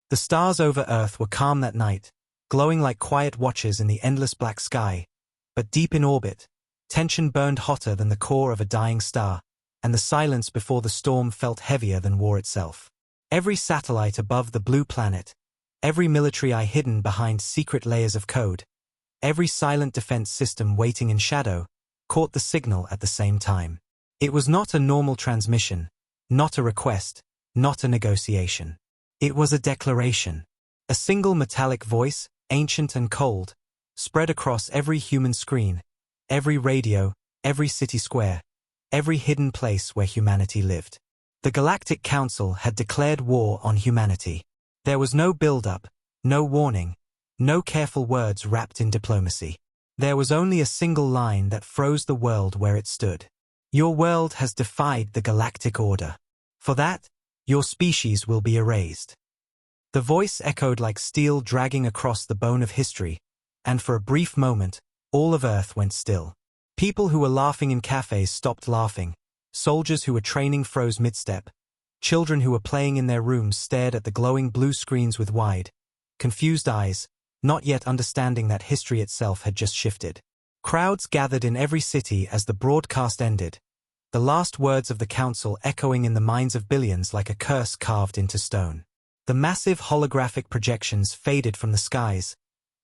The stars over Earth were calm that night, glowing like quiet watchers in the endless black sky, but deep in orbit, tension burned hotter than the core of a dying star, and the silence before the storm felt heavier than war itself. Every satellite above the blue planet, every military eye hidden behind secret layers of code, every silent defense system waiting in shadow, caught the signal at the same time. It was not a normal transmission, not a request, not a negotiation. It was a declaration. A single metallic voice, ancient and cold, spread across every human screen, every radio, every city square, every hidden place where humanity lived. The Galactic Council had declared war on humanity. There was no build-up, no warning, no careful words wrapped in diplomacy. There was only a single line that froze the world where it stood. Your world has defied the galactic order. For that, your species will be erased. The voice echoed like steel dragging across the bone of history, and for a brief moment, all of Earth went still. People who were laughing in cafes stopped laughing, soldiers who were training froze mid-step, children who were playing in their rooms stared at the glowing blue screens with wide, confused eyes, not yet understanding that history itself had just shifted. Crowds gathered in every city as the broadcast ended, the last words of the council echoing in the minds of billions like a curse carved into stone. The massive holographic projections faded from the skies,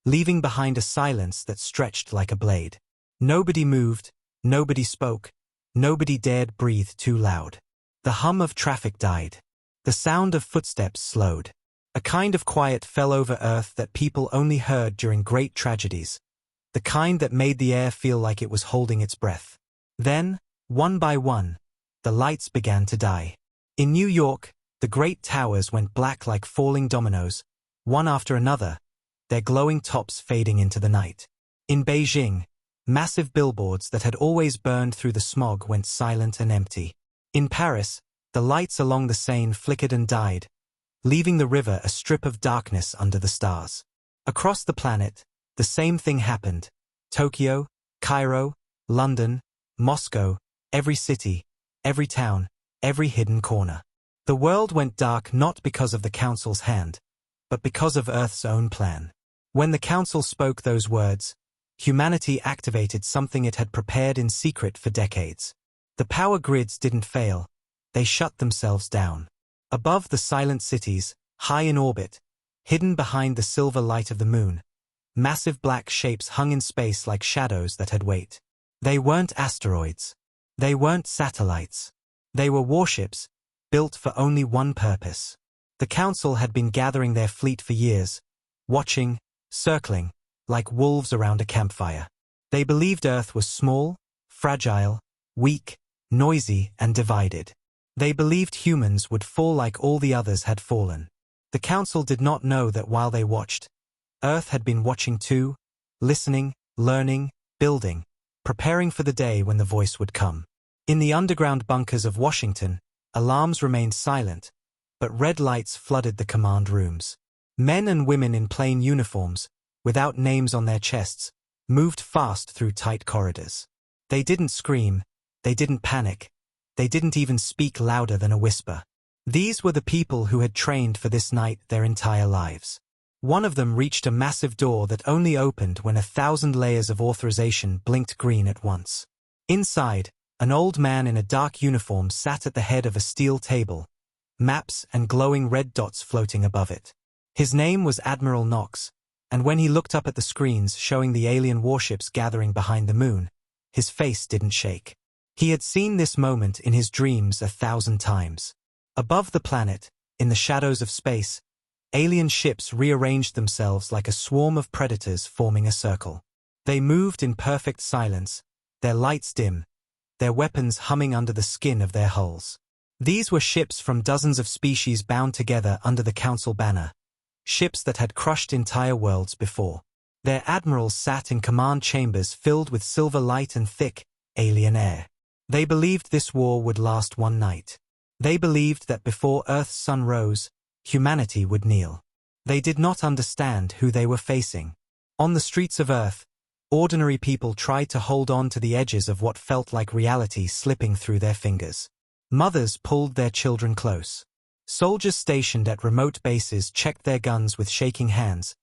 leaving behind a silence that stretched like a blade. Nobody moved, nobody spoke, nobody dared breathe too loud. The hum of traffic died. The sound of footsteps slowed. A kind of quiet fell over Earth that people only heard during great tragedies, the kind that made the air feel like it was holding its breath. Then, one by one, the lights began to die. In New York, the great towers went black like falling dominoes, one after another, their glowing tops fading into the night. In Beijing, massive billboards that had always burned through the smog went silent and empty. In Paris, the lights along the Seine flickered and died, leaving the river a strip of darkness under the stars. Across the planet, the same thing happened. Tokyo, Cairo, London, Moscow, every city, every town, every hidden corner. The world went dark not because of the Council's hand, but because of Earth's own plan. When the Council spoke those words, humanity activated something it had prepared in secret for decades. The power grids didn't fail, they shut themselves down. Above the silent cities, high in orbit, hidden behind the silver light of the moon, massive black shapes hung in space like shadows that had weight. They weren't asteroids. They weren't satellites. They were warships, built for only one purpose. The Council had been gathering their fleet for years, watching, circling, like wolves around a campfire. They believed Earth was small, fragile, weak, noisy, and divided. They believed humans would fall like all the others had fallen. The Council did not know that while they watched, Earth had been watching too, listening, learning, building, preparing for the day when the voice would come. In the underground bunkers of Washington, alarms remained silent, but red lights flooded the command rooms. Men and women in plain uniforms, without names on their chests, moved fast through tight corridors. They didn't scream, they didn't panic, they didn't even speak louder than a whisper. These were the people who had trained for this night their entire lives. One of them reached a massive door that only opened when 1,000 layers of authorization blinked green at once. Inside, an old man in a dark uniform sat at the head of a steel table, maps and glowing red dots floating above it. His name was Admiral Knox, and when he looked up at the screens showing the alien warships gathering behind the moon, his face didn't shake. He had seen this moment in his dreams 1,000 times. Above the planet, in the shadows of space, alien ships rearranged themselves like a swarm of predators forming a circle. They moved in perfect silence, their lights dim, their weapons humming under the skin of their hulls. These were ships from dozens of species bound together under the Council banner, ships that had crushed entire worlds before. Their admirals sat in command chambers filled with silver light and thick, alien air. They believed this war would last one night. They believed that before Earth's sun rose, humanity would kneel. They did not understand who they were facing. On the streets of Earth, ordinary people tried to hold on to the edges of what felt like reality slipping through their fingers. Mothers pulled their children close. Soldiers stationed at remote bases checked their guns with shaking hands,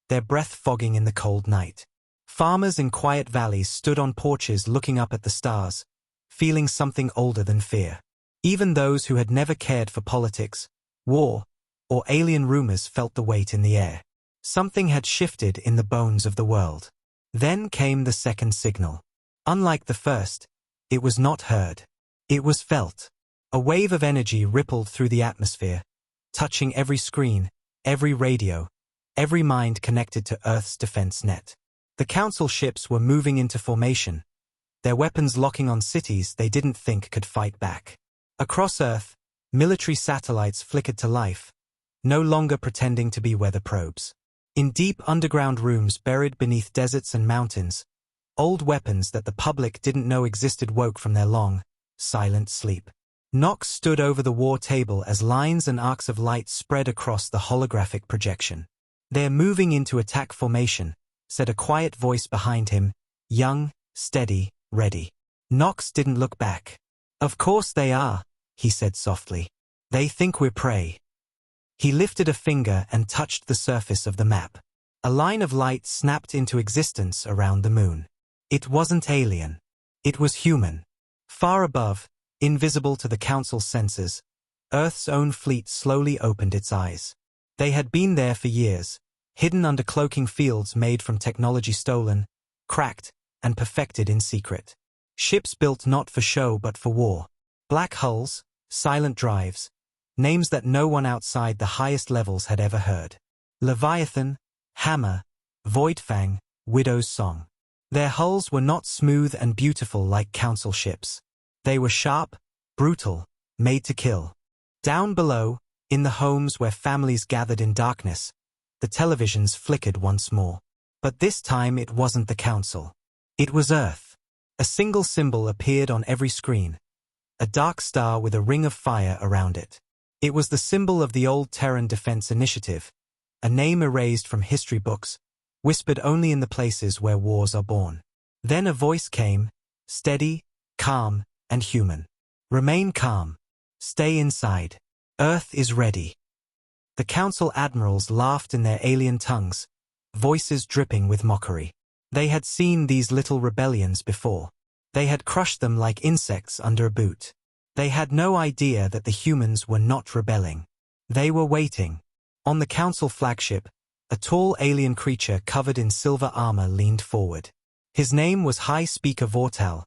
their breath fogging in the cold night. Farmers in quiet valleys stood on porches looking up at the stars, feeling something older than fear. Even those who had never cared for politics, war, or alien rumors felt the weight in the air. Something had shifted in the bones of the world. Then came the second signal. Unlike the first, it was not heard. It was felt. A wave of energy rippled through the atmosphere, touching every screen, every radio, every mind connected to Earth's defense net. The Council ships were moving into formation, their weapons locking on cities they didn't think could fight back. Across Earth, military satellites flickered to life, no longer pretending to be weather probes. In deep underground rooms buried beneath deserts and mountains, old weapons that the public didn't know existed woke from their long, silent sleep. Nox stood over the war table as lines and arcs of light spread across the holographic projection. "They're moving into attack formation," said a quiet voice behind him, young, steady, ready. Nox didn't look back. "Of course they are," he said softly. "They think we're prey." He lifted a finger and touched the surface of the map. A line of light snapped into existence around the moon. It wasn't alien. It was human. Far above, invisible to the Council's senses, Earth's own fleet slowly opened its eyes. They had been there for years, hidden under cloaking fields made from technology stolen, cracked, and perfected in secret. Ships built not for show but for war. Black hulls, silent drives, names that no one outside the highest levels had ever heard. Leviathan, Hammer, Voidfang, Widow's Song. Their hulls were not smooth and beautiful like Council ships. They were sharp, brutal, made to kill. Down below, in the homes where families gathered in darkness, the televisions flickered once more. But this time it wasn't the Council. It was Earth. A single symbol appeared on every screen, a dark star with a ring of fire around it. It was the symbol of the old Terran Defense Initiative, a name erased from history books, whispered only in the places where wars are born. Then a voice came, steady, calm, and human. "Remain calm. Stay inside. Earth is ready." The Council admirals laughed in their alien tongues, voices dripping with mockery. They had seen these little rebellions before. They had crushed them like insects under a boot. They had no idea that the humans were not rebelling. They were waiting. On the Council flagship, a tall alien creature covered in silver armor leaned forward. His name was High Speaker Vortal,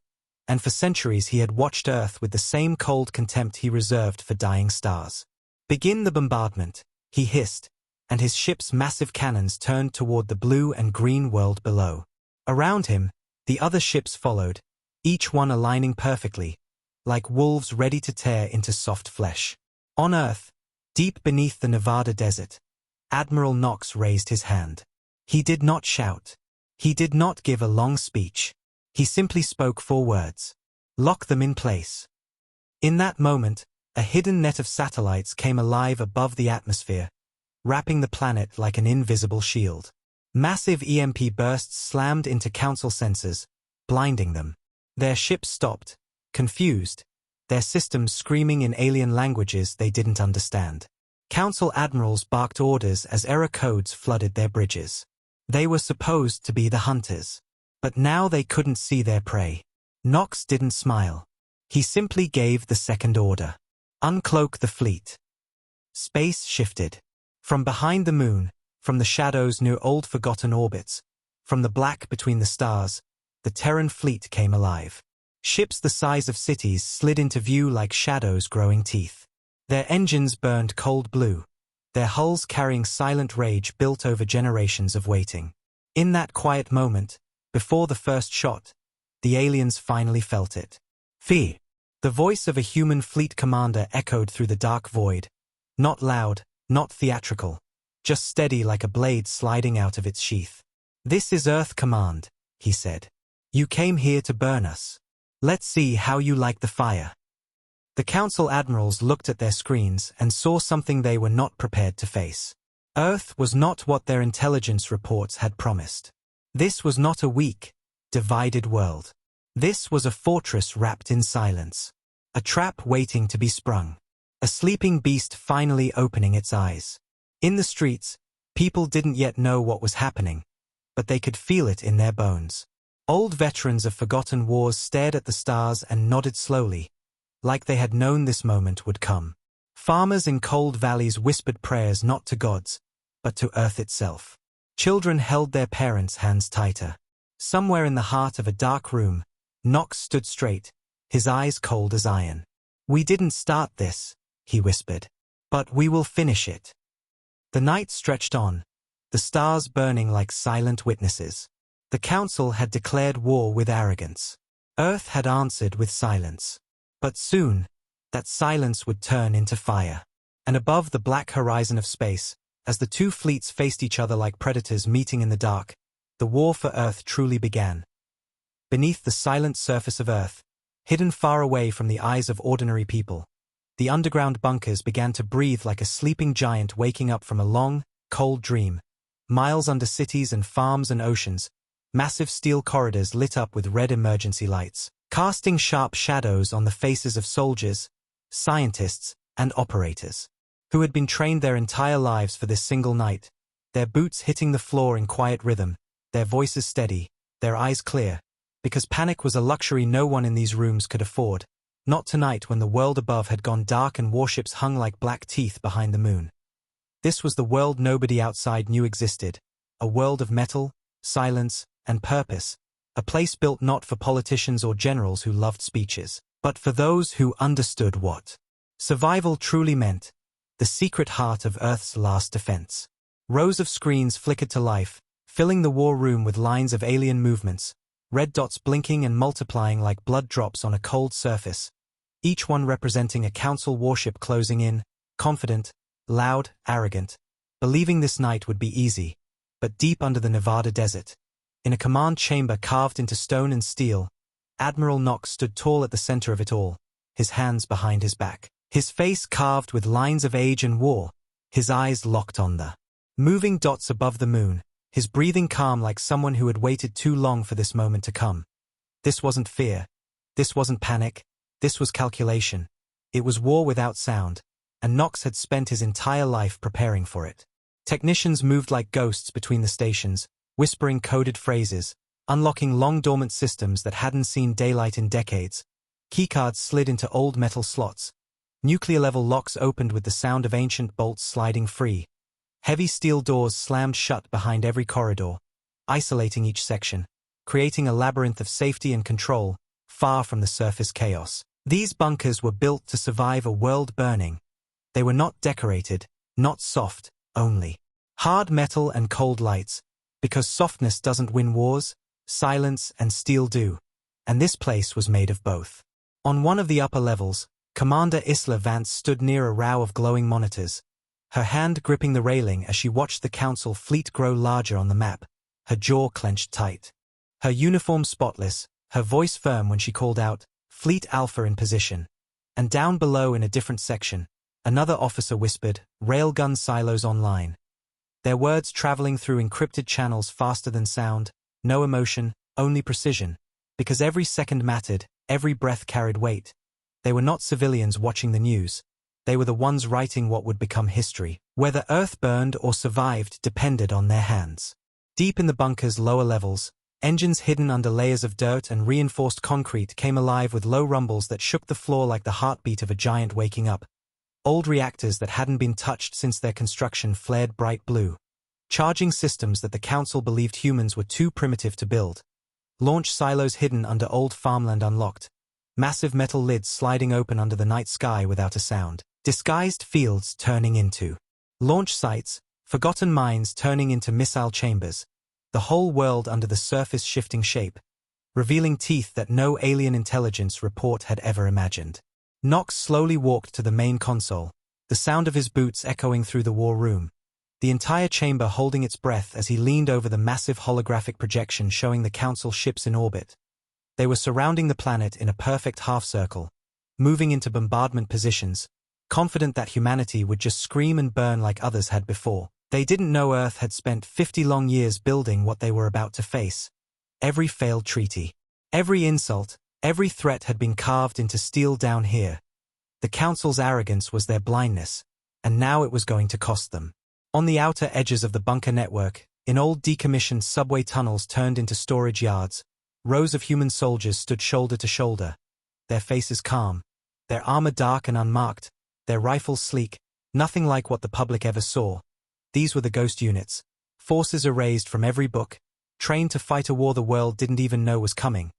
and for centuries he had watched Earth with the same cold contempt he reserved for dying stars. "Begin the bombardment," he hissed, and his ship's massive cannons turned toward the blue and green world below. Around him, the other ships followed, each one aligning perfectly, like wolves ready to tear into soft flesh. On Earth, deep beneath the Nevada desert, Admiral Nox raised his hand. He did not shout. He did not give a long speech. He simply spoke 4 words. "Lock them in place." In that moment, a hidden net of satellites came alive above the atmosphere, wrapping the planet like an invisible shield. Massive EMP bursts slammed into Council sensors, blinding them. Their ships stopped, confused, their systems screaming in alien languages they didn't understand. Council admirals barked orders as error codes flooded their bridges. They were supposed to be the hunters. But now they couldn't see their prey. Nox didn't smile. He simply gave the second order. "Uncloak the fleet." Space shifted. From behind the moon, from the shadows near old forgotten orbits, from the black between the stars, the Terran fleet came alive. Ships the size of cities slid into view like shadows growing teeth. Their engines burned cold blue, their hulls carrying silent rage built over generations of waiting. In that quiet moment, before the first shot, the aliens finally felt it. "Fear." The voice of a human fleet commander echoed through the dark void, not loud, not theatrical, just steady like a blade sliding out of its sheath. "This is Earth Command," he said. "You came here to burn us. Let's see how you like the fire." The Council admirals looked at their screens and saw something they were not prepared to face. Earth was not what their intelligence reports had promised. This was not a weak, divided world. This was a fortress wrapped in silence. A trap waiting to be sprung. A sleeping beast finally opening its eyes. In the streets, people didn't yet know what was happening, but they could feel it in their bones. Old veterans of forgotten wars stared at the stars and nodded slowly, like they had known this moment would come. Farmers in cold valleys whispered prayers not to gods, but to Earth itself. Children held their parents' hands tighter. Somewhere in the heart of a dark room, Nox stood straight, his eyes cold as iron. "We didn't start this," he whispered, "but we will finish it." The night stretched on, the stars burning like silent witnesses. The Council had declared war with arrogance. Earth had answered with silence. But soon, that silence would turn into fire. And above the black horizon of space, as the two fleets faced each other like predators meeting in the dark, the war for Earth truly began. Beneath the silent surface of Earth, hidden far away from the eyes of ordinary people, the underground bunkers began to breathe like a sleeping giant waking up from a long, cold dream. Miles under cities and farms and oceans, massive steel corridors lit up with red emergency lights, casting sharp shadows on the faces of soldiers, scientists, and operators, who had been trained their entire lives for this single night, their boots hitting the floor in quiet rhythm, their voices steady, their eyes clear, because panic was a luxury no one in these rooms could afford, not tonight when the world above had gone dark and warships hung like black teeth behind the moon. This was the world nobody outside knew existed, a world of metal, silence, and purpose, a place built not for politicians or generals who loved speeches, but for those who understood what survival truly meant, the secret heart of Earth's last defense. Rows of screens flickered to life, filling the war room with lines of alien movements, red dots blinking and multiplying like blood drops on a cold surface, each one representing a Council warship closing in, confident, loud, arrogant, believing this night would be easy, but deep under the Nevada desert, in a command chamber carved into stone and steel, Admiral Nox stood tall at the center of it all, his hands behind his back, his face carved with lines of age and war, his eyes locked on the moving dots above the moon, his breathing calm like someone who had waited too long for this moment to come. This wasn't fear. This wasn't panic. This was calculation. It was war without sound, and Nox had spent his entire life preparing for it. Technicians moved like ghosts between the stations, whispering coded phrases, unlocking long-dormant systems that hadn't seen daylight in decades. Keycards slid into old metal slots. Nuclear-level locks opened with the sound of ancient bolts sliding free. Heavy steel doors slammed shut behind every corridor, isolating each section, creating a labyrinth of safety and control, far from the surface chaos. These bunkers were built to survive a world burning. They were not decorated, not soft, only hard metal and cold lights, because softness doesn't win wars, silence and steel do, and this place was made of both. On one of the upper levels, Commander Isla Vance stood near a row of glowing monitors, her hand gripping the railing as she watched the Council fleet grow larger on the map, her jaw clenched tight. Her uniform spotless, her voice firm when she called out, "Fleet Alpha in position." And down below in a different section, another officer whispered, "Railgun silos online." Their words traveling through encrypted channels faster than sound, no emotion, only precision, because every second mattered, every breath carried weight. They were not civilians watching the news. They were the ones writing what would become history. Whether Earth burned or survived depended on their hands. Deep in the bunker's lower levels, engines hidden under layers of dirt and reinforced concrete came alive with low rumbles that shook the floor like the heartbeat of a giant waking up. Old reactors that hadn't been touched since their construction flared bright blue. Charging systems that the Council believed humans were too primitive to build. Launch silos hidden under old farmland unlocked. Massive metal lids sliding open under the night sky without a sound. Disguised fields turning into launch sites, forgotten mines turning into missile chambers, the whole world under the surface shifting shape, revealing teeth that no alien intelligence report had ever imagined. Nox slowly walked to the main console, the sound of his boots echoing through the war room, the entire chamber holding its breath as he leaned over the massive holographic projection showing the Council ships in orbit. They were surrounding the planet in a perfect half-circle, moving into bombardment positions, confident that humanity would just scream and burn like others had before. They didn't know Earth had spent 50 long years building what they were about to face. Every failed treaty, every insult, every threat had been carved into steel down here. The Council's arrogance was their blindness, and now it was going to cost them. On the outer edges of the bunker network, in old decommissioned subway tunnels turned into storage yards, rows of human soldiers stood shoulder to shoulder, their faces calm, their armor dark and unmarked, their rifles sleek, nothing like what the public ever saw. These were the ghost units, forces erased from every book, trained to fight a war the world didn't even know was coming.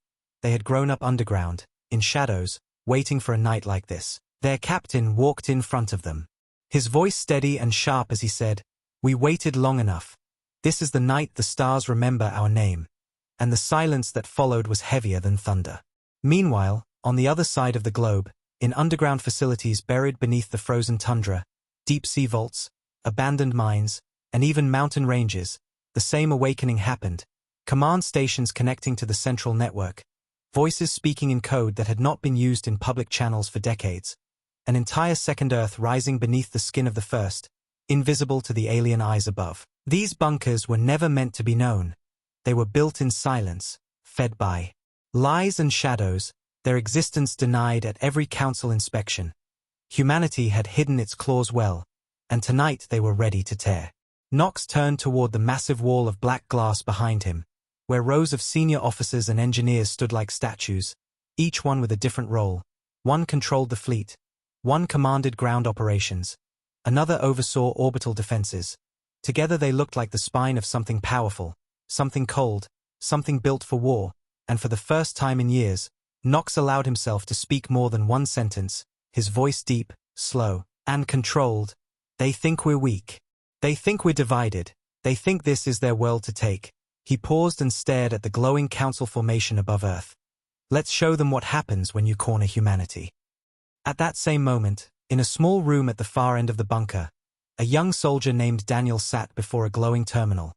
They had grown up underground, in shadows, waiting for a night like this. Their captain walked in front of them. His voice steady and sharp as he said, "We waited long enough. This is the night the stars remember our name." And the silence that followed was heavier than thunder. Meanwhile, on the other side of the globe, in underground facilities buried beneath the frozen tundra, deep-sea vaults, abandoned mines, and even mountain ranges, the same awakening happened. Command stations connecting to the central network, voices speaking in code that had not been used in public channels for decades. An entire second Earth rising beneath the skin of the first, invisible to the alien eyes above. These bunkers were never meant to be known. They were built in silence, fed by lies and shadows, their existence denied at every council inspection. Humanity had hidden its claws well, and tonight they were ready to tear. Knox turned toward the massive wall of black glass behind him, where rows of senior officers and engineers stood like statues, each one with a different role. One controlled the fleet, one commanded ground operations, another oversaw orbital defenses. Together they looked like the spine of something powerful, something cold, something built for war, and for the first time in years, Knox allowed himself to speak more than one sentence, his voice deep, slow, and controlled. "They think we're weak. They think we're divided. They think this is their world to take." He paused and stared at the glowing council formation above Earth. "Let's show them what happens when you corner humanity." At that same moment, in a small room at the far end of the bunker, a young soldier named Daniel sat before a glowing terminal,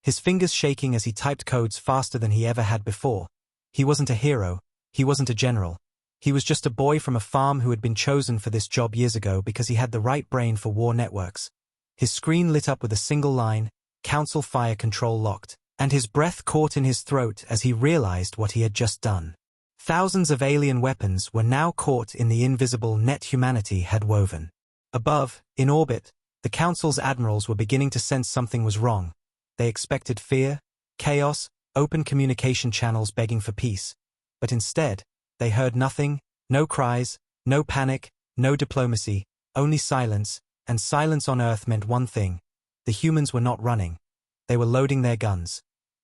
his fingers shaking as he typed codes faster than he ever had before. He wasn't a hero, he wasn't a general. He was just a boy from a farm who had been chosen for this job years ago because he had the right brain for war networks. His screen lit up with a single line, "Council fire control locked," and his breath caught in his throat as he realized what he had just done. Thousands of alien weapons were now caught in the invisible net humanity had woven. Above, in orbit, the Council's admirals were beginning to sense something was wrong. They expected fear, chaos, open communication channels begging for peace. But instead, they heard nothing, no cries, no panic, no diplomacy, only silence, and silence on Earth meant one thing. The humans were not running. They were loading their guns.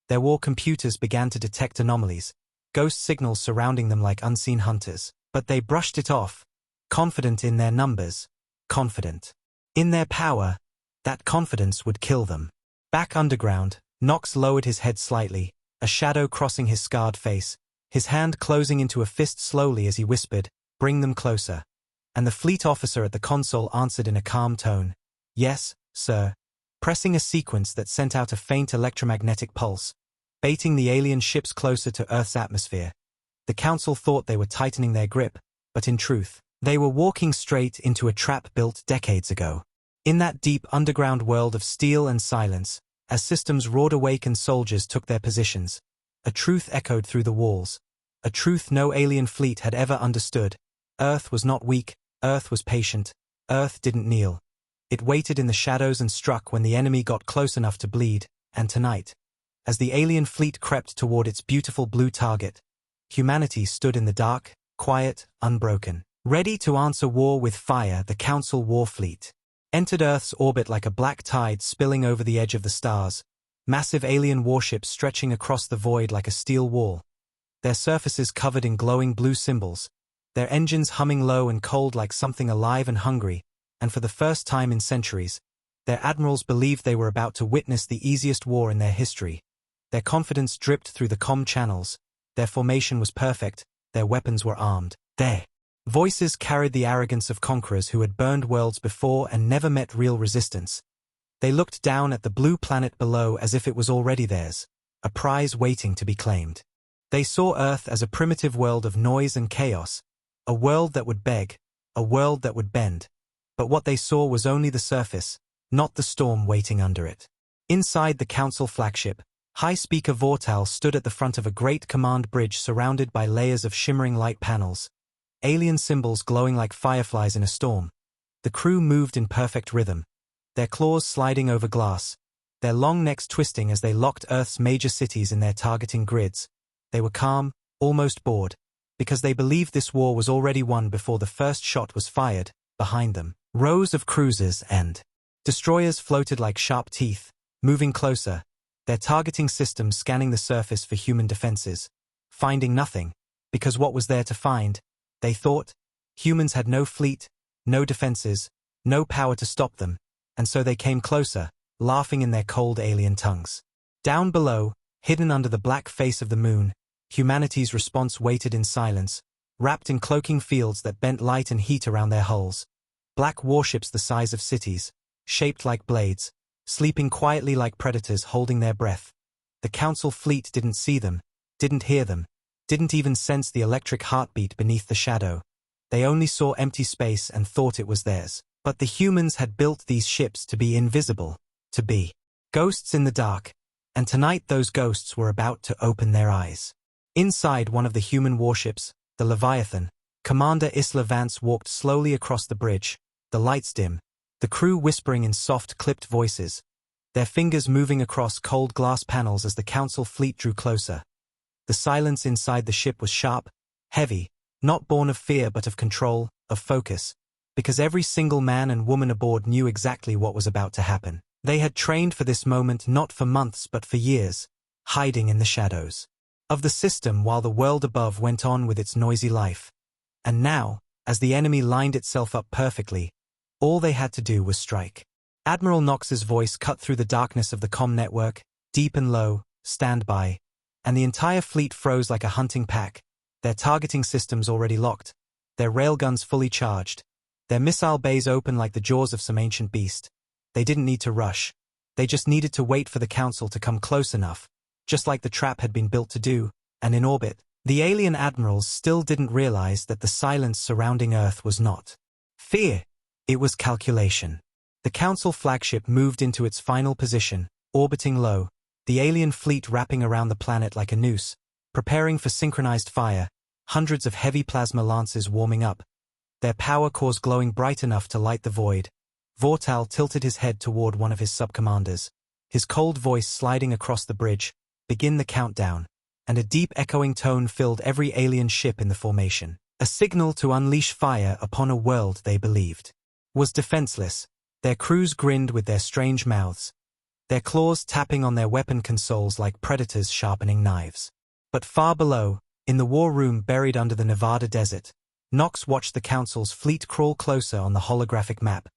Their war computers began to detect anomalies, ghost signals surrounding them like unseen hunters. But they brushed it off, confident in their numbers, confident in their power. That confidence would kill them. Back underground, Knox lowered his head slightly, a shadow crossing his scarred face, his hand closing into a fist slowly as he whispered, "Bring them closer." And the fleet officer at the console answered in a calm tone, "Yes, sir," pressing a sequence that sent out a faint electromagnetic pulse, baiting the alien ships closer to Earth's atmosphere. The Council thought they were tightening their grip, but in truth, they were walking straight into a trap built decades ago. In that deep underground world of steel and silence, as systems roared awake and soldiers took their positions, a truth echoed through the walls, a truth no alien fleet had ever understood. Earth was not weak, Earth was patient, Earth didn't kneel. It waited in the shadows and struck when the enemy got close enough to bleed, and tonight, as the alien fleet crept toward its beautiful blue target, humanity stood in the dark, quiet, unbroken, ready to answer war with fire. The Council war fleet entered Earth's orbit like a black tide spilling over the edge of the stars, massive alien warships stretching across the void like a steel wall, their surfaces covered in glowing blue symbols, their engines humming low and cold like something alive and hungry, and for the first time in centuries, their admirals believed they were about to witness the easiest war in their history. Their confidence dripped through the comm channels, their formation was perfect, their weapons were armed. Their voices carried the arrogance of conquerors who had burned worlds before and never met real resistance. They looked down at the blue planet below as if it was already theirs, a prize waiting to be claimed. They saw Earth as a primitive world of noise and chaos, a world that would beg, a world that would bend. But what they saw was only the surface, not the storm waiting under it. Inside the Council flagship, High Speaker Vortal stood at the front of a great command bridge surrounded by layers of shimmering light panels. alien symbols glowing like fireflies in a storm. The crew moved in perfect rhythm, their claws sliding over glass, their long necks twisting as they locked Earth's major cities in their targeting grids. They were calm, almost bored, because they believed this war was already won before the first shot was fired. Behind them, rows of cruisers and destroyers floated like sharp teeth, moving closer, their targeting systems scanning the surface for human defenses, finding nothing, because what was there to find, they thought? Humans had no fleet, no defenses, no power to stop them, and so they came closer, laughing in their cold alien tongues. Down below, hidden under the black face of the moon, humanity's response waited in silence, wrapped in cloaking fields that bent light and heat around their hulls. Black warships the size of cities, shaped like blades, sleeping quietly like predators holding their breath. The Council fleet didn't see them, didn't hear them, didn't even sense the electric heartbeat beneath the shadow. They only saw empty space and thought it was theirs. But the humans had built these ships to be invisible, to be ghosts in the dark, and tonight those ghosts were about to open their eyes. Inside one of the human warships, the Leviathan, Commander Isla Vance walked slowly across the bridge, the lights dim, the crew whispering in soft, clipped voices, their fingers moving across cold glass panels as the Council fleet drew closer. The silence inside the ship was sharp, heavy, not born of fear but of control, of focus, because every single man and woman aboard knew exactly what was about to happen. They had trained for this moment not for months but for years, hiding in the shadows of the system while the world above went on with its noisy life. And now, as the enemy lined itself up perfectly, all they had to do was strike. Admiral Knox's voice cut through the darkness of the comm network, deep and low, stand by, and the entire fleet froze like a hunting pack, their targeting systems already locked, their railguns fully charged, their missile bays open like the jaws of some ancient beast. They didn't need to rush. They just needed to wait for the Council to come close enough, just like the trap had been built to do, and in orbit. The alien admirals still didn't realize that the silence surrounding Earth was not fear. It was calculation. The Council flagship moved into its final position, orbiting low, the alien fleet wrapping around the planet like a noose, preparing for synchronized fire, hundreds of heavy plasma lances warming up, their power cores glowing bright enough to light the void. Vortal tilted his head toward one of his subcommanders, his cold voice sliding across the bridge. Begin the countdown, and a deep echoing tone filled every alien ship in the formation, a signal to unleash fire upon a world they believed was defenseless. Their crews grinned with their strange mouths, their claws tapping on their weapon consoles like predators sharpening knives. But far below, in the war room buried under the Nevada desert, Knox watched the Council's fleet crawl closer on the holographic map,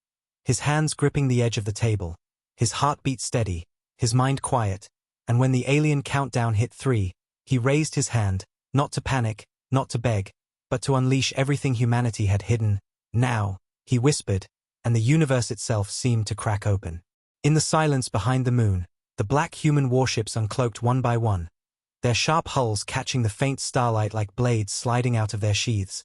his hands gripping the edge of the table, his heartbeat steady, his mind quiet, and when the alien countdown hit 3, he raised his hand, not to panic, not to beg, but to unleash everything humanity had hidden. Now, he whispered, and the universe itself seemed to crack open. In the silence behind the moon, the black human warships uncloaked one by one, their sharp hulls catching the faint starlight like blades sliding out of their sheaths.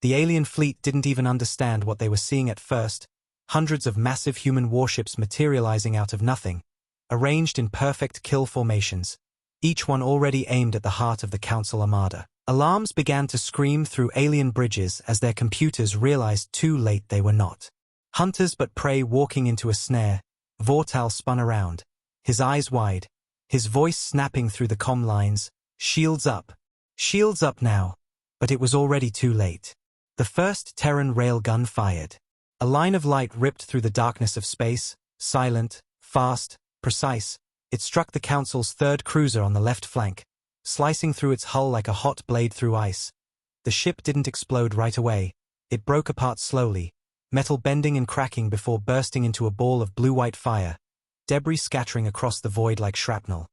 The alien fleet didn't even understand what they were seeing at first, hundreds of massive human warships materializing out of nothing, arranged in perfect kill formations, each one already aimed at the heart of the Council Armada. Alarms began to scream through alien bridges as their computers realized too late they were not hunters but prey walking into a snare. Vortal spun around, his eyes wide, his voice snapping through the comm lines, shields up now. But it was already too late. The first Terran railgun fired. A line of light ripped through the darkness of space, silent, fast, precise. It struck the Council's third cruiser on the left flank, slicing through its hull like a hot blade through ice. The ship didn't explode right away. It broke apart slowly, metal bending and cracking before bursting into a ball of blue-white fire, debris scattering across the void like shrapnel.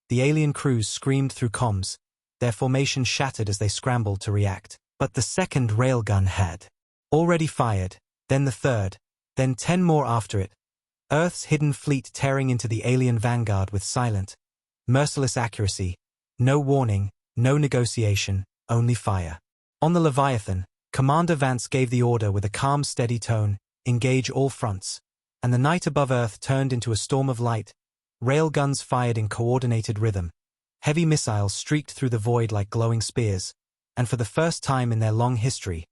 The alien crews screamed through comms, their formation shattered as they scrambled to react. But the second railgun had already fired, then the third, then 10 more after it. Earth's hidden fleet tearing into the alien vanguard with silent, merciless accuracy. No warning, no negotiation, only fire. On the Leviathan, Commander Vance gave the order with a calm, steady tone, engage all fronts. And the night above Earth turned into a storm of light. Railguns fired in coordinated rhythm. Heavy missiles streaked through the void like glowing spears. And for the first time in their long history,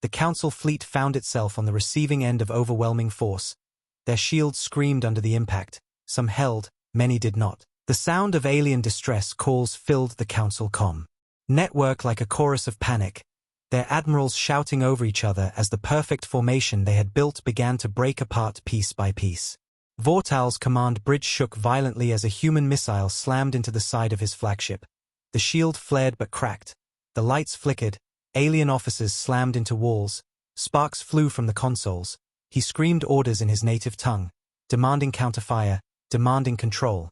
The Council fleet found itself on the receiving end of overwhelming force. Their shields screamed under the impact. Some held, many did not. The sound of alien distress calls filled the Council comm network like a chorus of panic, their admirals shouting over each other as the perfect formation they had built began to break apart piece by piece. Vortal's command bridge shook violently as a human missile slammed into the side of his flagship. The shield flared but cracked. The lights flickered. Alien officers slammed into walls. Sparks flew from the consoles. He screamed orders in his native tongue, demanding counterfire, demanding control.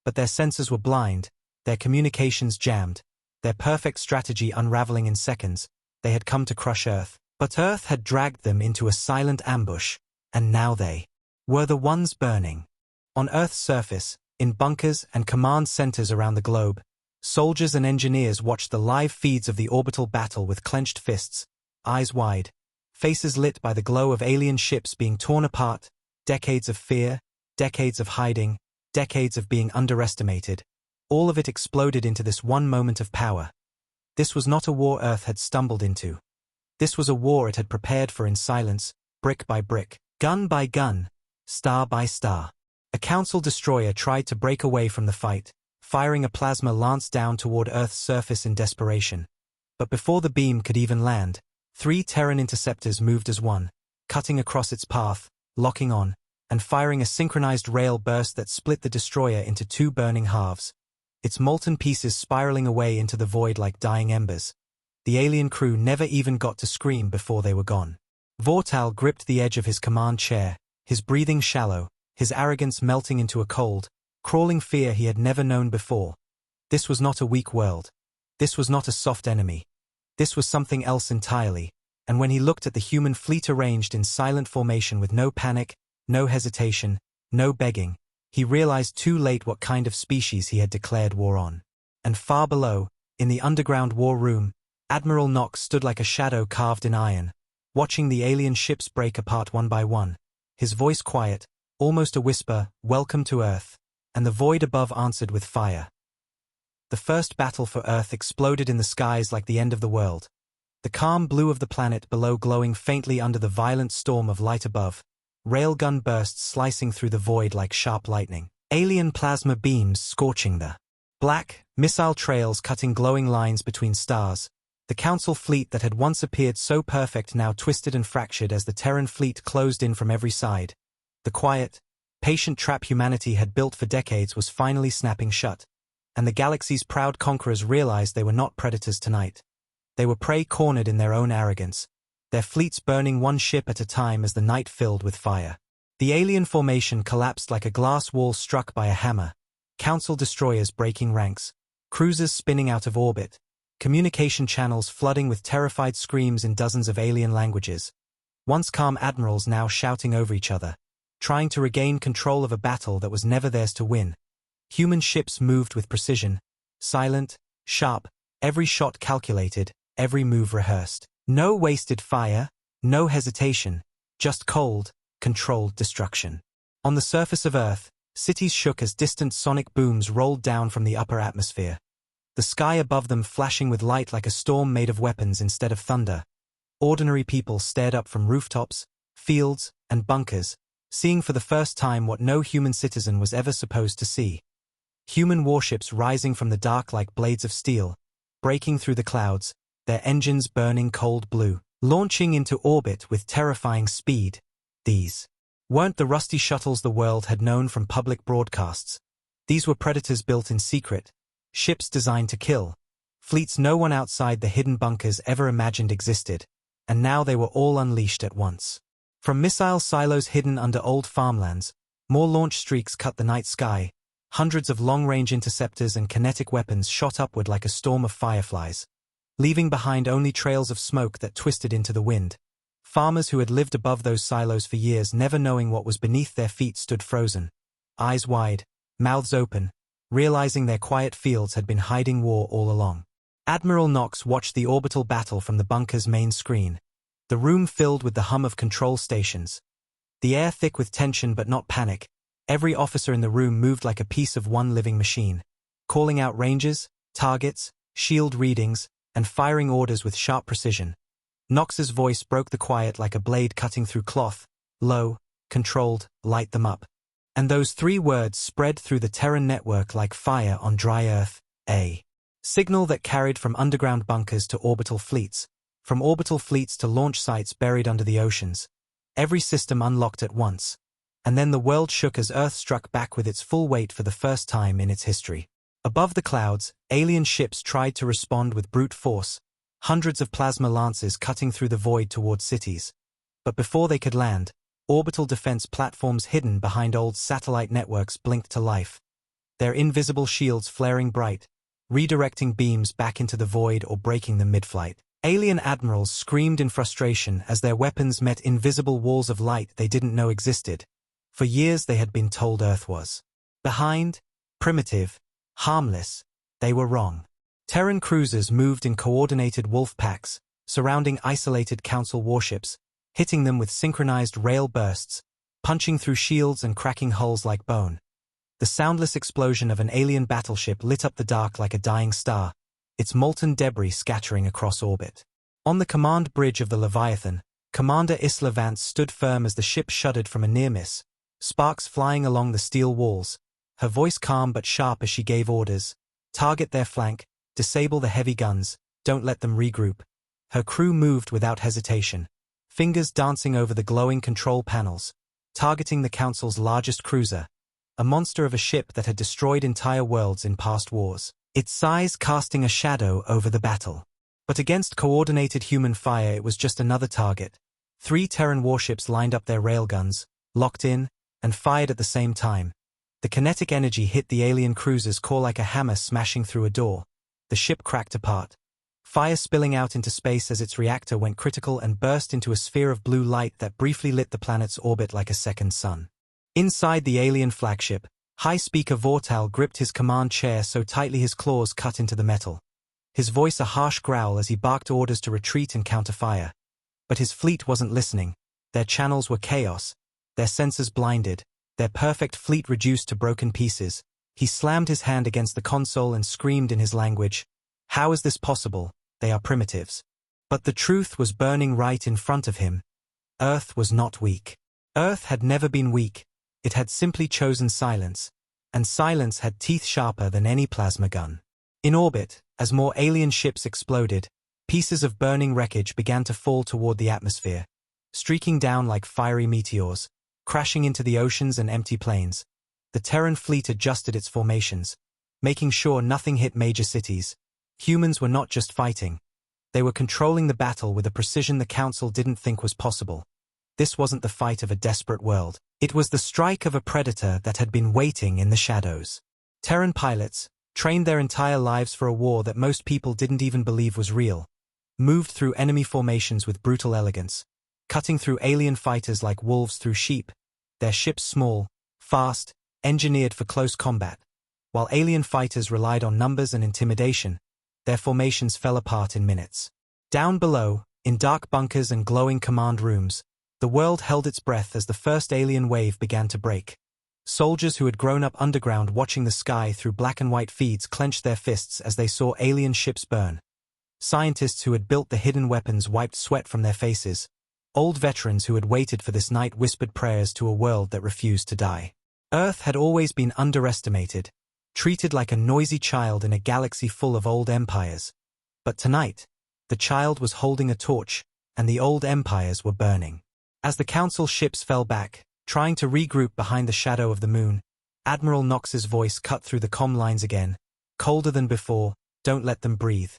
But their sensors were blind, their communications jammed, their perfect strategy unraveling in seconds. They had come to crush Earth. But Earth had dragged them into a silent ambush, and now they were the ones burning. On Earth's surface, in bunkers and command centers around the globe, soldiers and engineers watched the live feeds of the orbital battle with clenched fists, eyes wide, faces lit by the glow of alien ships being torn apart, decades of fear, decades of hiding, decades of being underestimated. All of it exploded into this one moment of power. This was not a war Earth had stumbled into. This was a war it had prepared for in silence, brick by brick, gun by gun, star by star. A Council destroyer tried to break away from the fight, firing a plasma lance down toward Earth's surface in desperation. But before the beam could even land, 3 Terran interceptors moved as one, cutting across its path, locking on, and firing a synchronized rail burst that split the destroyer into 2 burning halves, its molten pieces spiraling away into the void like dying embers. The alien crew never even got to scream before they were gone. Vortal gripped the edge of his command chair, his breathing shallow, his arrogance melting into a cold, crawling fear he had never known before. This was not a weak world. This was not a soft enemy. This was something else entirely, and when he looked at the human fleet arranged in silent formation with no panic, no hesitation, no begging, he realized too late what kind of species he had declared war on. And far below, in the underground war room, Admiral Knox stood like a shadow carved in iron, watching the alien ships break apart one by one, his voice quiet, almost a whisper, "Welcome to Earth," and the void above answered with fire. The first battle for Earth exploded in the skies like the end of the world. The calm blue of the planet below glowing faintly under the violent storm of light above, railgun bursts slicing through the void like sharp lightning, alien plasma beams scorching the black, missile trails cutting glowing lines between stars. The Council fleet that had once appeared so perfect now twisted and fractured as the Terran fleet closed in from every side. The quiet, patient trap humanity had built for decades was finally snapping shut, and the galaxy's proud conquerors realized they were not predators tonight. They were prey cornered in their own arrogance, their fleets burning one ship at a time as the night filled with fire. The alien formation collapsed like a glass wall struck by a hammer, Council destroyers breaking ranks, cruisers spinning out of orbit, communication channels flooding with terrified screams in dozens of alien languages. Once calm admirals now shouting over each other, trying to regain control of a battle that was never theirs to win. Human ships moved with precision, silent, sharp, every shot calculated, every move rehearsed. No wasted fire, no hesitation, just cold, controlled destruction. On the surface of Earth, cities shook as distant sonic booms rolled down from the upper atmosphere. The sky above them flashing with light like a storm made of weapons instead of thunder. Ordinary people stared up from rooftops, fields, and bunkers, seeing for the first time what no human citizen was ever supposed to see. Human warships rising from the dark like blades of steel, breaking through the clouds, their engines burning cold blue, launching into orbit with terrifying speed. These weren't the rusty shuttles the world had known from public broadcasts. These were predators built in secret, ships designed to kill, fleets no one outside the hidden bunkers ever imagined existed, and now they were all unleashed at once. From missile silos hidden under old farmlands, more launch streaks cut the night sky, hundreds of long-range interceptors and kinetic weapons shot upward like a storm of fireflies, leaving behind only trails of smoke that twisted into the wind. Farmers who had lived above those silos for years never knowing what was beneath their feet stood frozen, eyes wide, mouths open, realizing their quiet fields had been hiding war all along. Admiral Knox watched the orbital battle from the bunker's main screen, the room filled with the hum of control stations. The air thick with tension but not panic. Every officer in the room moved like a piece of one living machine, calling out ranges, targets, shield readings, and firing orders with sharp precision. Knox's voice broke the quiet like a blade cutting through cloth. Low, controlled, light them up. And those 3 words spread through the Terran network like fire on dry Earth. A signal that carried from underground bunkers to orbital fleets, from orbital fleets to launch sites buried under the oceans. Every system unlocked at once. And then the world shook as Earth struck back with its full weight for the first time in its history. Above the clouds, alien ships tried to respond with brute force, hundreds of plasma lances cutting through the void toward cities. But before they could land, orbital defense platforms hidden behind old satellite networks blinked to life, their invisible shields flaring bright, redirecting beams back into the void or breaking them mid-flight. Alien admirals screamed in frustration as their weapons met invisible walls of light they didn't know existed. For years they had been told Earth was behind, primitive, harmless. They were wrong. Terran cruisers moved in coordinated wolf packs, surrounding isolated Council warships, hitting them with synchronized rail bursts, punching through shields and cracking hulls like bone. The soundless explosion of an alien battleship lit up the dark like a dying star, its molten debris scattering across orbit. On the command bridge of the Leviathan, Commander Isla Vance stood firm as the ship shuddered from a near miss, sparks flying along the steel walls, her voice calm but sharp as she gave orders. Target their flank, disable the heavy guns, don't let them regroup. Her crew moved without hesitation, fingers dancing over the glowing control panels, targeting the Council's largest cruiser, a monster of a ship that had destroyed entire worlds in past wars, its size casting a shadow over the battle. But against coordinated human fire it was just another target. 3 Terran warships lined up their railguns, locked in, and fired at the same time. The kinetic energy hit the alien cruiser's core like a hammer smashing through a door. The ship cracked apart, fire spilling out into space as its reactor went critical and burst into a sphere of blue light that briefly lit the planet's orbit like a second sun. Inside the alien flagship, High Speaker Vortal gripped his command chair so tightly his claws cut into the metal, his voice a harsh growl as he barked orders to retreat and counterfire. But his fleet wasn't listening. Their channels were chaos, their sensors blinded, their perfect fleet reduced to broken pieces. He slammed his hand against the console and screamed in his language, "How is this possible? They are primitives." But the truth was burning right in front of him. Earth was not weak. Earth had never been weak. It had simply chosen silence, and silence had teeth sharper than any plasma gun. In orbit, as more alien ships exploded, pieces of burning wreckage began to fall toward the atmosphere, streaking down like fiery meteors, crashing into the oceans and empty plains. The Terran fleet adjusted its formations, making sure nothing hit major cities. Humans were not just fighting. They were controlling the battle with a precision the Council didn't think was possible. This wasn't the fight of a desperate world. It was the strike of a predator that had been waiting in the shadows. Terran pilots, trained their entire lives for a war that most people didn't even believe was real, moved through enemy formations with brutal elegance, cutting through alien fighters like wolves through sheep, their ships small, fast, engineered for close combat. While alien fighters relied on numbers and intimidation, their formations fell apart in minutes. Down below, in dark bunkers and glowing command rooms, the world held its breath as the first alien wave began to break. Soldiers who had grown up underground watching the sky through black and white feeds clenched their fists as they saw alien ships burn. Scientists who had built the hidden weapons wiped sweat from their faces. Old veterans who had waited for this night whispered prayers to a world that refused to die. Earth had always been underestimated, treated like a noisy child in a galaxy full of old empires. But tonight, the child was holding a torch, and the old empires were burning. As the Council ships fell back, trying to regroup behind the shadow of the moon, Admiral Knox's voice cut through the comm lines again, colder than before, "Don't let them breathe."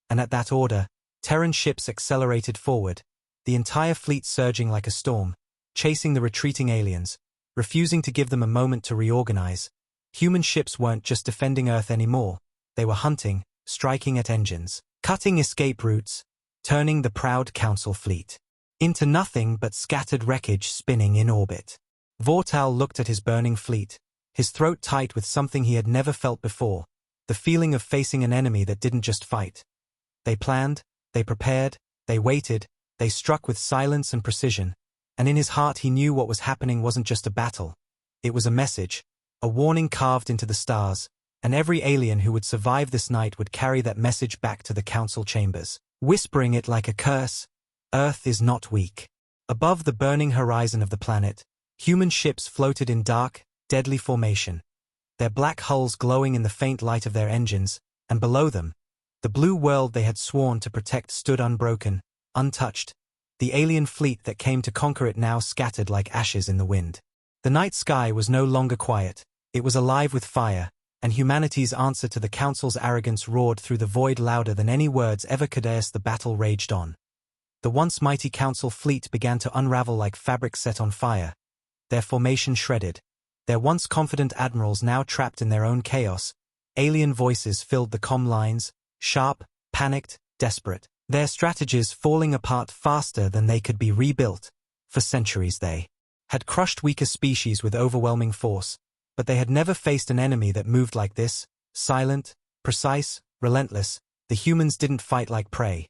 And at that order, Terran ships accelerated forward, the entire fleet surging like a storm, chasing the retreating aliens, refusing to give them a moment to reorganize. Human ships weren't just defending Earth anymore, they were hunting, striking at engines, cutting escape routes, turning the proud Council fleet into nothing but scattered wreckage spinning in orbit. Vortal looked at his burning fleet, his throat tight with something he had never felt before, the feeling of facing an enemy that didn't just fight. They planned, they prepared, they waited, they struck with silence and precision, and in his heart he knew what was happening wasn't just a battle. It was a message, a warning carved into the stars, and every alien who would survive this night would carry that message back to the Council chambers, whispering it like a curse, Earth is not weak. Above the burning horizon of the planet, human ships floated in dark, deadly formation, their black hulls glowing in the faint light of their engines, and below them, the blue world they had sworn to protect stood unbroken, untouched, the alien fleet that came to conquer it now scattered like ashes in the wind. The night sky was no longer quiet, it was alive with fire, and humanity's answer to the Council's arrogance roared through the void louder than any words ever could. As the battle raged on, the once mighty Council fleet began to unravel like fabric set on fire, their formation shredded, their once confident admirals now trapped in their own chaos. Alien voices filled the comm lines, sharp, panicked, desperate, their strategies falling apart faster than they could be rebuilt. For centuries they had crushed weaker species with overwhelming force, but they had never faced an enemy that moved like this, silent, precise, relentless. The humans didn't fight like prey.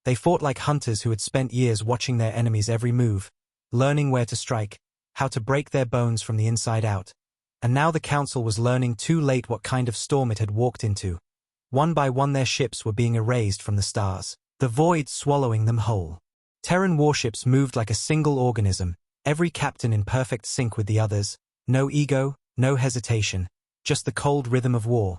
They fought like hunters who had spent years watching their enemies' every move, learning where to strike, how to break their bones from the inside out. And now the Council was learning too late what kind of storm it had walked into. One by one their ships were being erased from the stars, the void swallowing them whole. Terran warships moved like a single organism, every captain in perfect sync with the others, no ego, no hesitation, just the cold rhythm of war.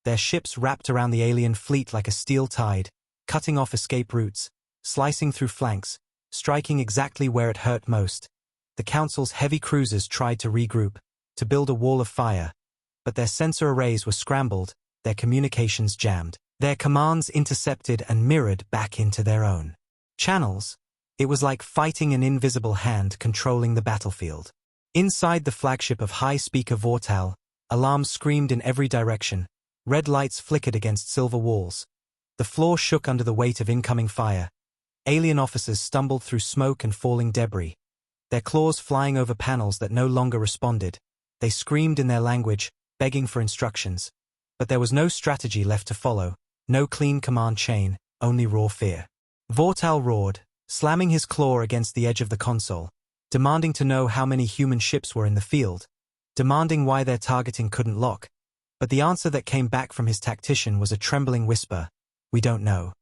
Their ships wrapped around the alien fleet like a steel tide, cutting off escape routes, slicing through flanks, striking exactly where it hurt most. The Council's heavy cruisers tried to regroup, to build a wall of fire, but their sensor arrays were scrambled, their communications jammed, their commands intercepted and mirrored back into their own channels. It was like fighting an invisible hand controlling the battlefield. Inside the flagship of High Speaker Vortal, alarms screamed in every direction, red lights flickered against silver walls. The floor shook under the weight of incoming fire. Alien officers stumbled through smoke and falling debris, their claws flying over panels that no longer responded. They screamed in their language, begging for instructions. But there was no strategy left to follow, no clean command chain, only raw fear. Vortal roared, slamming his claw against the edge of the console, demanding to know how many human ships were in the field, demanding why their targeting couldn't lock. But the answer that came back from his tactician was a trembling whisper: "We don't know."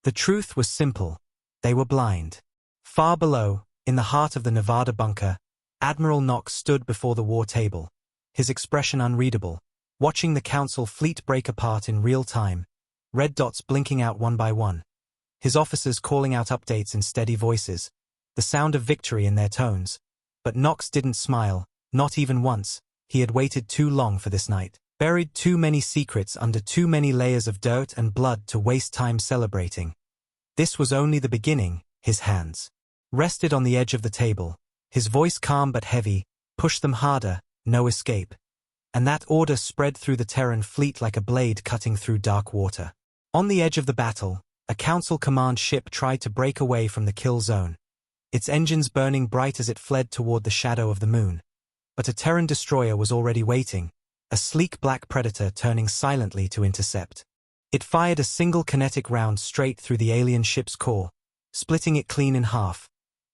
The truth was simple. They were blind. Far below, in the heart of the Nevada bunker, Admiral Knox stood before the war table, his expression unreadable, watching the Council fleet break apart in real time, red dots blinking out one by one. His officers calling out updates in steady voices, the sound of victory in their tones. But Knox didn't smile, not even once. He had waited too long for this night, buried too many secrets under too many layers of dirt and blood to waste time celebrating. This was only the beginning. His hands rested on the edge of the table, his voice calm but heavy: "Push them harder, no escape." And that order spread through the Terran fleet like a blade cutting through dark water. On the edge of the battle, a Council command ship tried to break away from the kill zone, its engines burning bright as it fled toward the shadow of the moon. But a Terran destroyer was already waiting, a sleek black predator turning silently to intercept. It fired a single kinetic round straight through the alien ship's core, splitting it clean in half.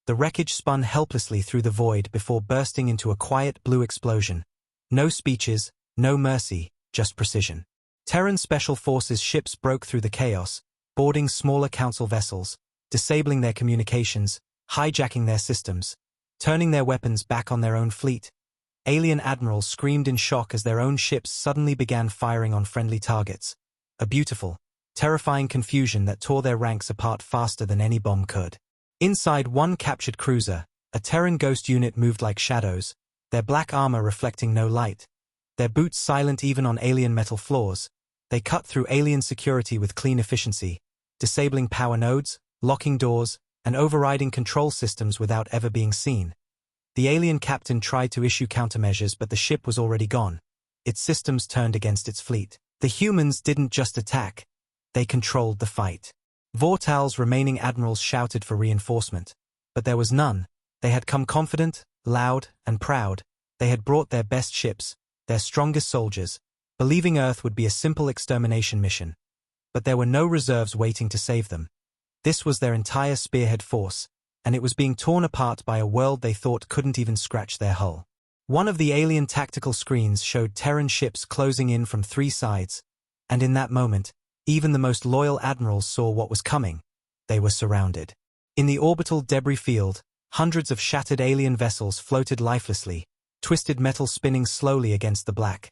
The wreckage spun helplessly through the void before bursting into a quiet blue explosion. No speeches, no mercy, just precision. Terran Special Forces ships broke through the chaos, boarding smaller Council vessels, disabling their communications, hijacking their systems, turning their weapons back on their own fleet. Alien admirals screamed in shock as their own ships suddenly began firing on friendly targets. A beautiful, terrifying confusion that tore their ranks apart faster than any bomb could. Inside one captured cruiser, a Terran ghost unit moved like shadows, their black armor reflecting no light, their boots silent even on alien metal floors. They cut through alien security with clean efficiency, disabling power nodes, locking doors, and overriding control systems without ever being seen. The alien captain tried to issue countermeasures, but the ship was already gone, its systems turned against its fleet. The humans didn't just attack, they controlled the fight. Vortal's remaining admirals shouted for reinforcement, but there was none. They had come confident, loud, and proud. They had brought their best ships, their strongest soldiers, believing Earth would be a simple extermination mission. But there were no reserves waiting to save them. This was their entire spearhead force, and it was being torn apart by a world they thought couldn't even scratch their hull. One of the alien tactical screens showed Terran ships closing in from three sides, and in that moment, even the most loyal admirals saw what was coming. They were surrounded. In the orbital debris field, hundreds of shattered alien vessels floated lifelessly, twisted metal spinning slowly against the black,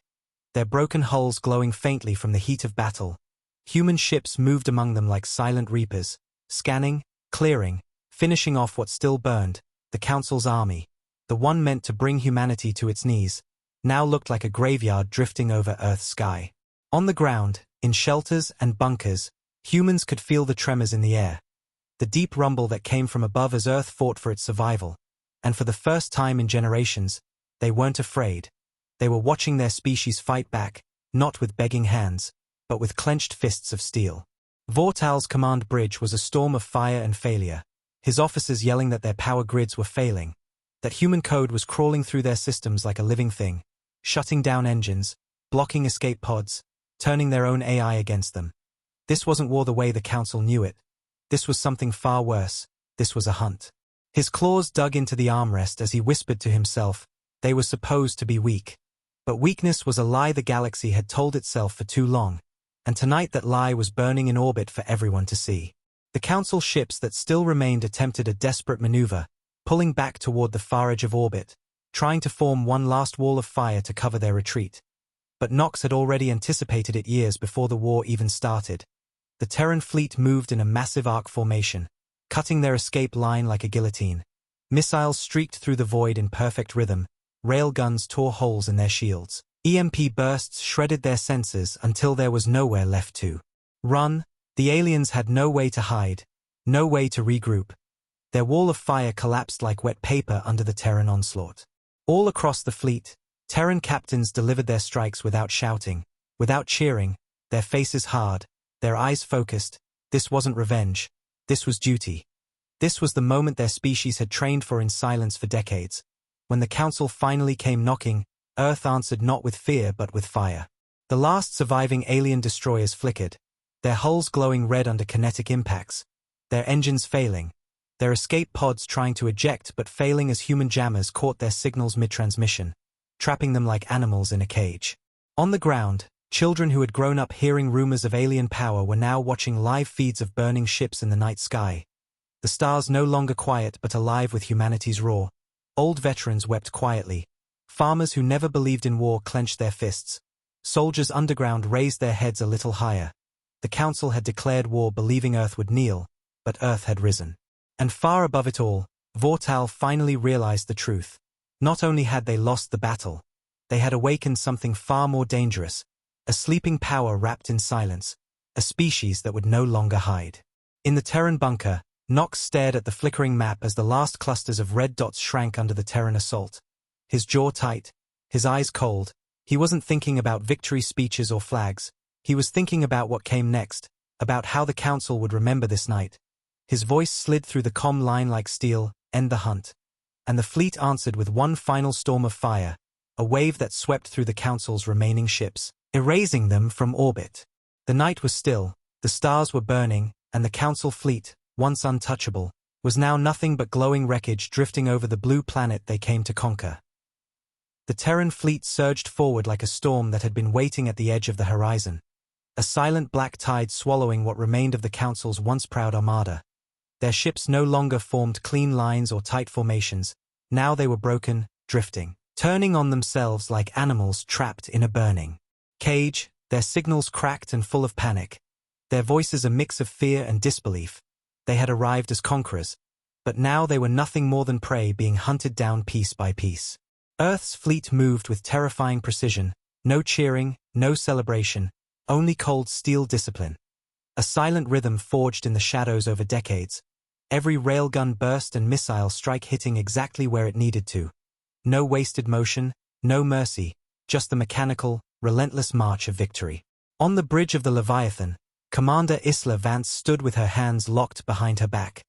their broken hulls glowing faintly from the heat of battle. Human ships moved among them like silent reapers, scanning, clearing, finishing off what still burned. The Council's army, the one meant to bring humanity to its knees, now looked like a graveyard drifting over Earth's sky. On the ground, in shelters and bunkers, humans could feel the tremors in the air, the deep rumble that came from above as Earth fought for its survival. And for the first time in generations, they weren't afraid. They were watching their species fight back, not with begging hands, but with clenched fists of steel. Vortal's command bridge was a storm of fire and failure, his officers yelling that their power grids were failing, that human code was crawling through their systems like a living thing, shutting down engines, blocking escape pods, turning their own AI against them. This wasn't war the way the Council knew it. This was something far worse. This was a hunt. His claws dug into the armrest as he whispered to himself, they were supposed to be weak. But weakness was a lie the galaxy had told itself for too long, and tonight that lie was burning in orbit for everyone to see. The Council ships that still remained attempted a desperate maneuver, pulling back toward the far edge of orbit, trying to form one last wall of fire to cover their retreat. But Nox had already anticipated it years before the war even started. The Terran fleet moved in a massive arc formation, cutting their escape line like a guillotine. Missiles streaked through the void in perfect rhythm, railguns tore holes in their shields. EMP bursts shredded their sensors until there was nowhere left to run. The aliens had no way to hide, no way to regroup. Their wall of fire collapsed like wet paper under the Terran onslaught. All across the fleet, Terran captains delivered their strikes without shouting, without cheering, their faces hard, their eyes focused. This wasn't revenge. This was duty. This was the moment their species had trained for in silence for decades. When the Council finally came knocking, Earth answered not with fear but with fire. The last surviving alien destroyers flickered, their hulls glowing red under kinetic impacts, their engines failing, their escape pods trying to eject but failing as human jammers caught their signals mid-transmission, trapping them like animals in a cage. On the ground, children who had grown up hearing rumors of alien power were now watching live feeds of burning ships in the night sky. The stars no longer quiet but alive with humanity's roar. Old veterans wept quietly. Farmers who never believed in war clenched their fists. Soldiers underground raised their heads a little higher. The Council had declared war believing Earth would kneel, but Earth had risen. And far above it all, Vortal finally realized the truth. Not only had they lost the battle, they had awakened something far more dangerous, a sleeping power wrapped in silence, a species that would no longer hide. In the Terran bunker, Nox stared at the flickering map as the last clusters of red dots shrank under the Terran assault. His jaw tight, his eyes cold, he wasn't thinking about victory speeches or flags. He was thinking about what came next, about how the Council would remember this night. His voice slid through the comm line like steel, end the hunt. And the fleet answered with one final storm of fire, a wave that swept through the Council's remaining ships, erasing them from orbit. The night was still, the stars were burning, and the Council fleet, once untouchable, was now nothing but glowing wreckage drifting over the blue planet they came to conquer. The Terran fleet surged forward like a storm that had been waiting at the edge of the horizon, a silent black tide swallowing what remained of the Council's once proud armada. Their ships no longer formed clean lines or tight formations. Now they were broken, drifting, turning on themselves like animals trapped in a burning cage, their signals cracked and full of panic, their voices a mix of fear and disbelief. They had arrived as conquerors, but now they were nothing more than prey being hunted down piece by piece. Earth's fleet moved with terrifying precision, no cheering, no celebration, only cold steel discipline. A silent rhythm forged in the shadows over decades, every railgun burst and missile strike hitting exactly where it needed to. No wasted motion, no mercy, just the mechanical, relentless march of victory. On the bridge of the Leviathan, Commander Isla Vance stood with her hands locked behind her back,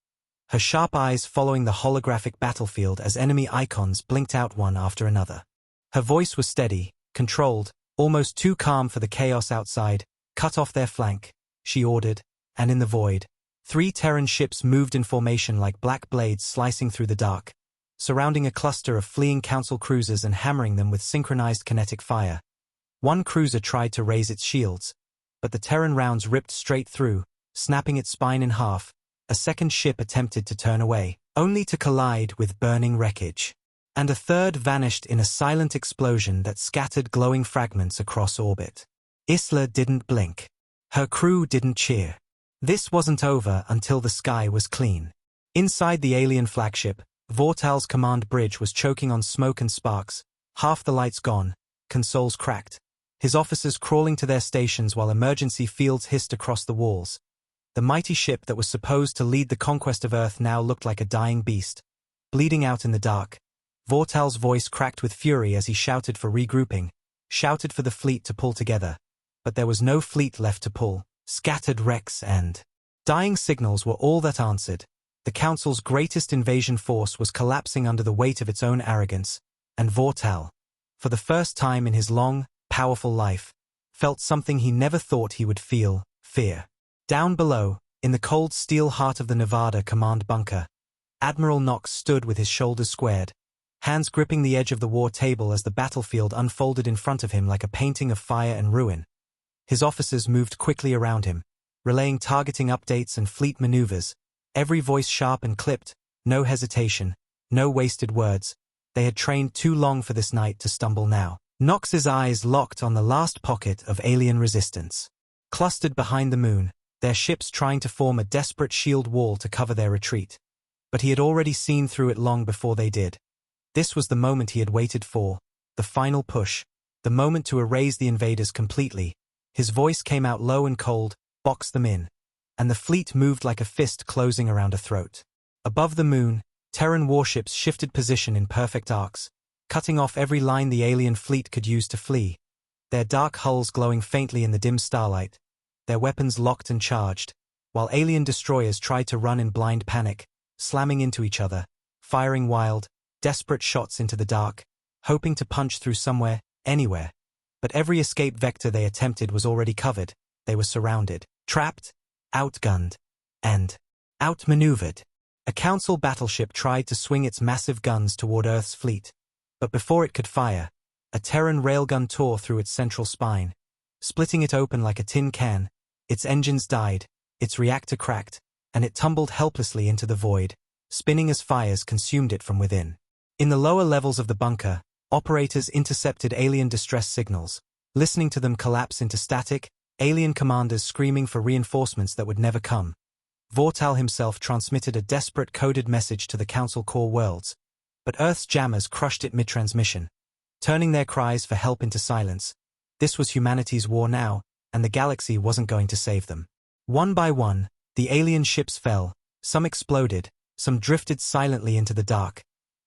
her sharp eyes following the holographic battlefield as enemy icons blinked out one after another. Her voice was steady, controlled, almost too calm for the chaos outside. Cut off their flank, she ordered, and in the void, 3 Terran ships moved in formation like black blades slicing through the dark, surrounding a cluster of fleeing Council cruisers and hammering them with synchronized kinetic fire. One cruiser tried to raise its shields, but the Terran rounds ripped straight through, snapping its spine in half. A second ship attempted to turn away, only to collide with burning wreckage. And a third vanished in a silent explosion that scattered glowing fragments across orbit. Isla didn't blink. Her crew didn't cheer. This wasn't over until the sky was clean. Inside the alien flagship, Vortal's command bridge was choking on smoke and sparks, half the lights gone, consoles cracked. His officers crawling to their stations while emergency fields hissed across the walls. The mighty ship that was supposed to lead the conquest of Earth now looked like a dying beast, bleeding out in the dark. Vortal's voice cracked with fury as he shouted for regrouping, shouted for the fleet to pull together. But there was no fleet left to pull. Scattered wrecks and dying signals were all that answered. The Council's greatest invasion force was collapsing under the weight of its own arrogance, and Vortal, for the first time in his long, powerful life, felt something he never thought he would feel: fear. Down below, in the cold steel heart of the Nevada command bunker, Admiral Knox stood with his shoulders squared, hands gripping the edge of the war table as the battlefield unfolded in front of him like a painting of fire and ruin. His officers moved quickly around him, relaying targeting updates and fleet maneuvers, every voice sharp and clipped, no hesitation, no wasted words. They had trained too long for this night to stumble now. Knox's eyes locked on the last pocket of alien resistance. Clustered behind the moon, their ships trying to form a desperate shield wall to cover their retreat. But he had already seen through it long before they did. This was the moment he had waited for, the final push, the moment to erase the invaders completely. His voice came out low and cold, box them in. And the fleet moved like a fist closing around a throat. Above the moon, Terran warships shifted position in perfect arcs, cutting off every line the alien fleet could use to flee. Their dark hulls glowing faintly in the dim starlight, their weapons locked and charged, while alien destroyers tried to run in blind panic, slamming into each other, firing wild, desperate shots into the dark, hoping to punch through somewhere, anywhere. But every escape vector they attempted was already covered. They were surrounded, trapped, outgunned, and outmaneuvered. A Council battleship tried to swing its massive guns toward Earth's fleet. But before it could fire, a Terran railgun tore through its central spine, splitting it open like a tin can. Its engines died, its reactor cracked, and it tumbled helplessly into the void, spinning as fires consumed it from within. In the lower levels of the bunker, operators intercepted alien distress signals, listening to them collapse into static, alien commanders screaming for reinforcements that would never come. Vortal himself transmitted a desperate coded message to the Council core worlds, but Earth's jammers crushed it mid-transmission, turning their cries for help into silence. This was humanity's war now, and the galaxy wasn't going to save them. One by one, the alien ships fell, some exploded, some drifted silently into the dark,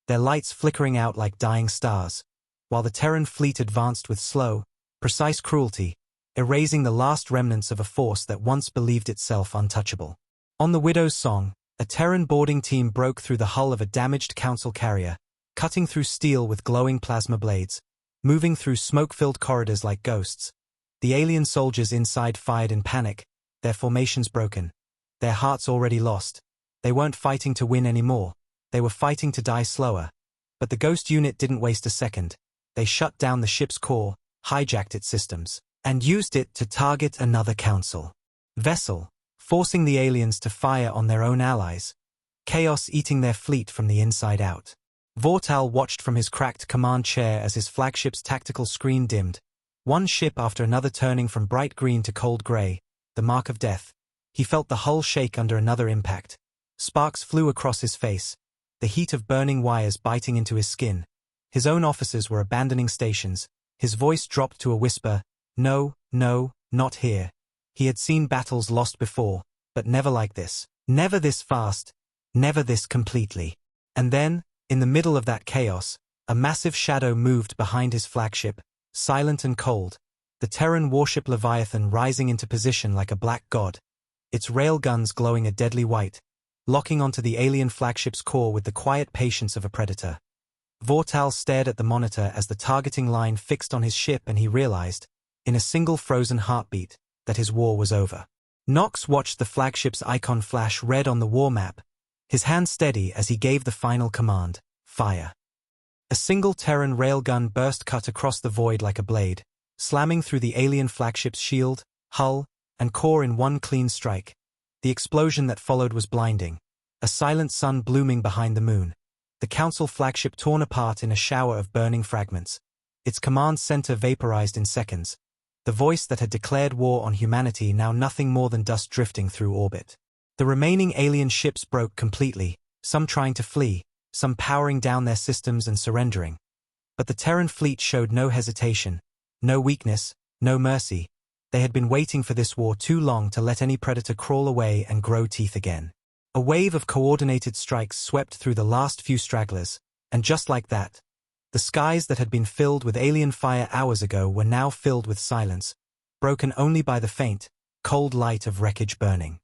their lights flickering out like dying stars, while the Terran fleet advanced with slow, precise cruelty, erasing the last remnants of a force that once believed itself untouchable. On the Widow's Song, a Terran boarding team broke through the hull of a damaged Council carrier, cutting through steel with glowing plasma blades, moving through smoke-filled corridors like ghosts. The alien soldiers inside fired in panic, their formations broken, their hearts already lost. They weren't fighting to win anymore. They were fighting to die slower. But the Ghost unit didn't waste a second. They shut down the ship's core, hijacked its systems, and used it to target another Council vessel, forcing the aliens to fire on their own allies, chaos eating their fleet from the inside out. Vortal watched from his cracked command chair as his flagship's tactical screen dimmed, one ship after another turning from bright green to cold gray, the mark of death. He felt the hull shake under another impact. Sparks flew across his face, the heat of burning wires biting into his skin. His own officers were abandoning stations. His voice dropped to a whisper, "No, no, not here." He had seen battles lost before, but never like this. Never this fast, never this completely. And then, in the middle of that chaos, a massive shadow moved behind his flagship, silent and cold, the Terran warship Leviathan rising into position like a black god, its railguns glowing a deadly white, locking onto the alien flagship's core with the quiet patience of a predator. Vortal stared at the monitor as the targeting line fixed on his ship, and he realized, in a single frozen heartbeat, that his war was over. Knox watched the flagship's icon flash red on the war map, his hand steady as he gave the final command, "Fire." A single Terran railgun burst cut across the void like a blade, slamming through the alien flagship's shield, hull, and core in one clean strike. The explosion that followed was blinding. A silent sun blooming behind the moon. The Council flagship torn apart in a shower of burning fragments. Its command center vaporized in seconds. The voice that had declared war on humanity now nothing more than dust drifting through orbit. The remaining alien ships broke completely, some trying to flee, some powering down their systems and surrendering. But the Terran fleet showed no hesitation, no weakness, no mercy. They had been waiting for this war too long to let any predator crawl away and grow teeth again. A wave of coordinated strikes swept through the last few stragglers, and just like that, the skies that had been filled with alien fire hours ago were now filled with silence, broken only by the faint, cold light of wreckage burning.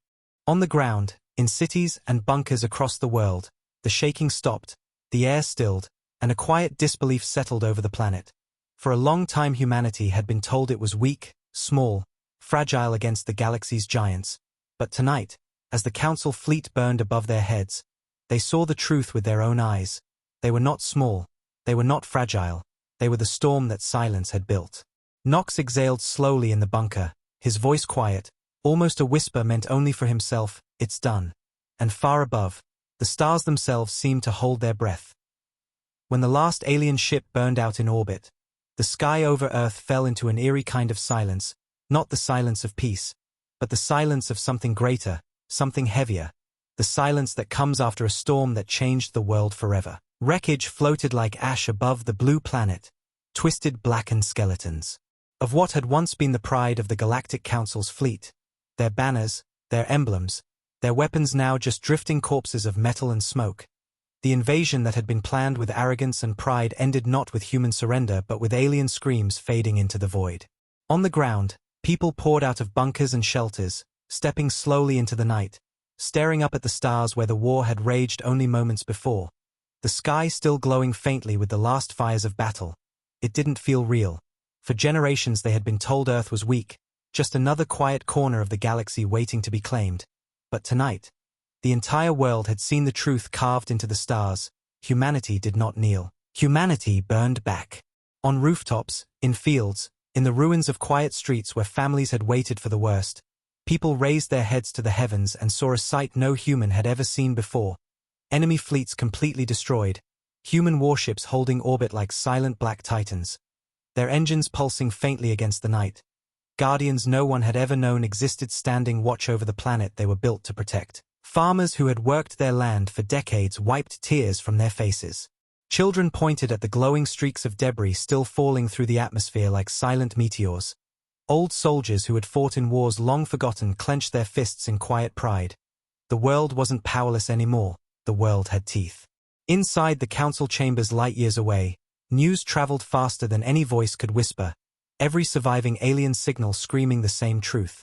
On the ground, in cities and bunkers across the world, the shaking stopped, the air stilled, and a quiet disbelief settled over the planet. For a long time humanity had been told it was weak, small, fragile against the galaxy's giants, but tonight, as the Council fleet burned above their heads, they saw the truth with their own eyes. They were not small, they were not fragile, they were the storm that silence had built. Nox exhaled slowly in the bunker, his voice quiet, almost a whisper meant only for himself, "It's done." And far above, the stars themselves seemed to hold their breath. When the last alien ship burned out in orbit, the sky over Earth fell into an eerie kind of silence, not the silence of peace, but the silence of something greater, something heavier, the silence that comes after a storm that changed the world forever. Wreckage floated like ash above the blue planet, twisted blackened skeletons of what had once been the pride of the Galactic Council's fleet, their banners, their emblems, their weapons now just drifting corpses of metal and smoke. The invasion that had been planned with arrogance and pride ended not with human surrender but with alien screams fading into the void. On the ground, people poured out of bunkers and shelters, stepping slowly into the night, staring up at the stars where the war had raged only moments before. The sky still glowing faintly with the last fires of battle. It didn't feel real. For generations they had been told Earth was weak, just another quiet corner of the galaxy waiting to be claimed. But tonight, the entire world had seen the truth carved into the stars. Humanity did not kneel. Humanity burned back. On rooftops, in fields, in the ruins of quiet streets where families had waited for the worst, people raised their heads to the heavens and saw a sight no human had ever seen before. Enemy fleets completely destroyed, human warships holding orbit like silent black titans, their engines pulsing faintly against the night. Guardians no one had ever known existed standing watch over the planet they were built to protect. Farmers who had worked their land for decades wiped tears from their faces. Children pointed at the glowing streaks of debris still falling through the atmosphere like silent meteors. Old soldiers who had fought in wars long forgotten clenched their fists in quiet pride. The world wasn't powerless anymore, the world had teeth. Inside the council chambers light years away, news traveled faster than any voice could whisper, every surviving alien signal screaming the same truth.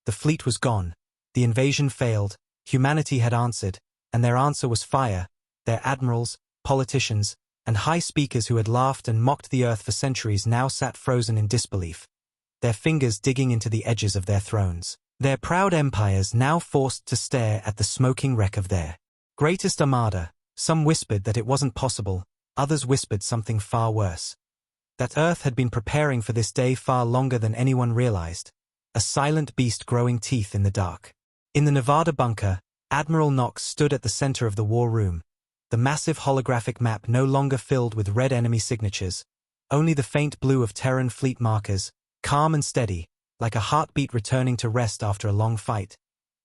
The fleet was gone, the invasion failed, humanity had answered, and their answer was fire. Their admirals, politicians, and high speakers who had laughed and mocked the Earth for centuries now sat frozen in disbelief, their fingers digging into the edges of their thrones. Their proud empires now forced to stare at the smoking wreck of their greatest armada. Some whispered that it wasn't possible, others whispered something far worse. That Earth had been preparing for this day far longer than anyone realized. A silent beast growing teeth in the dark. In the Nevada bunker, Admiral Knox stood at the center of the war room. The massive holographic map no longer filled with red enemy signatures, only the faint blue of Terran fleet markers, calm and steady, like a heartbeat returning to rest after a long fight.